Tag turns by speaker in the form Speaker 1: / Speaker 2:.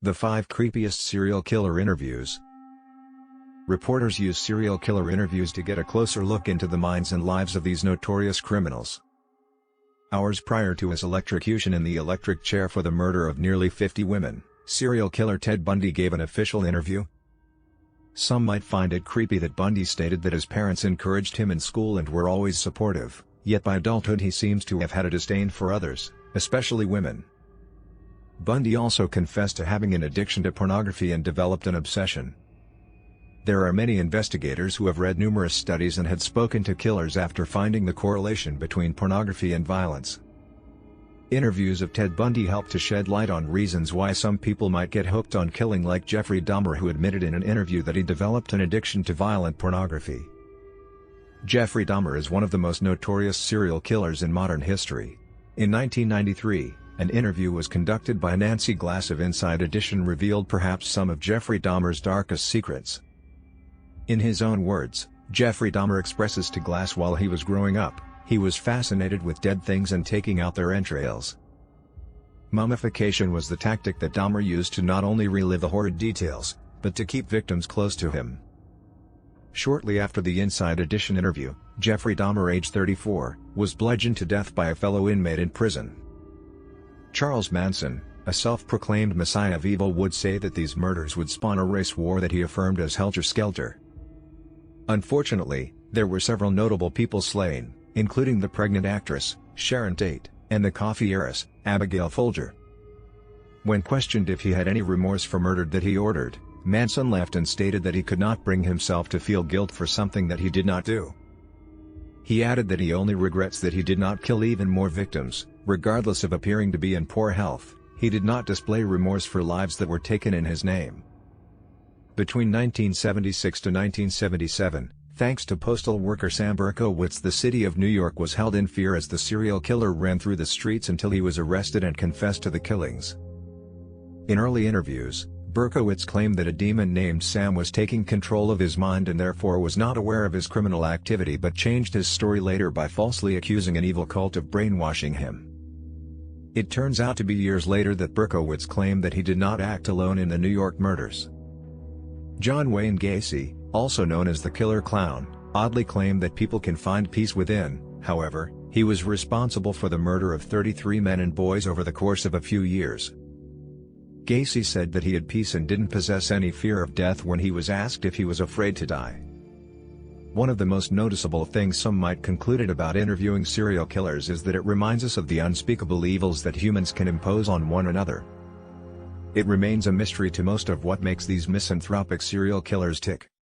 Speaker 1: The 5 creepiest serial killer interviews. Reporters use serial killer interviews to get a closer look into the minds and lives of these notorious criminals. Hours prior to his electrocution in the electric chair for the murder of nearly 50 women, serial killer Ted Bundy gave an official interview. Some might find it creepy that Bundy stated that his parents encouraged him in school and were always supportive, yet by adulthood he seems to have had a disdain for others, especially women. Bundy also confessed to having an addiction to pornography and developed an obsession. There are many investigators who have read numerous studies and had spoken to killers after finding the correlation between pornography and violence. Interviews of Ted Bundy helped to shed light on reasons why some people might get hooked on killing, like Jeffrey Dahmer, who admitted in an interview that he developed an addiction to violent pornography. Jeffrey Dahmer is one of the most notorious serial killers in modern history. In 1993, an interview was conducted by Nancy Glass of Inside Edition revealed perhaps some of Jeffrey Dahmer's darkest secrets. In his own words, Jeffrey Dahmer expresses to Glass, while he was growing up, he was fascinated with dead things and taking out their entrails. Mummification was the tactic that Dahmer used to not only relive the horrid details, but to keep victims close to him. Shortly after the Inside Edition interview, Jeffrey Dahmer, age 34, was bludgeoned to death by a fellow inmate in prison. Charles Manson, a self-proclaimed messiah of evil, would say that these murders would spawn a race war that he affirmed as helter-skelter. Unfortunately, there were several notable people slain, including the pregnant actress, Sharon Tate, and the coffee heiress, Abigail Folger. When questioned if he had any remorse for murder that he ordered, Manson laughed and stated that he could not bring himself to feel guilt for something that he did not do. He added that he only regrets that he did not kill even more victims. Regardless of appearing to be in poor health, he did not display remorse for lives that were taken in his name. Between 1976 to 1977, thanks to postal worker Sam Berkowitz, the city of New York was held in fear as the serial killer ran through the streets until he was arrested and confessed to the killings. In early interviews, Berkowitz claimed that a demon named Sam was taking control of his mind and therefore was not aware of his criminal activity, but changed his story later by falsely accusing an evil cult of brainwashing him. It turns out to be years later that Berkowitz claimed that he did not act alone in the New York murders. John Wayne Gacy, also known as the Killer Clown, oddly claimed that people can find peace within. However, he was responsible for the murder of 33 men and boys over the course of a few years. Gacy said that he had peace and didn't possess any fear of death when he was asked if he was afraid to die. One of the most noticeable things some might conclude about interviewing serial killers is that it reminds us of the unspeakable evils that humans can impose on one another. It remains a mystery to most of what makes these misanthropic serial killers tick.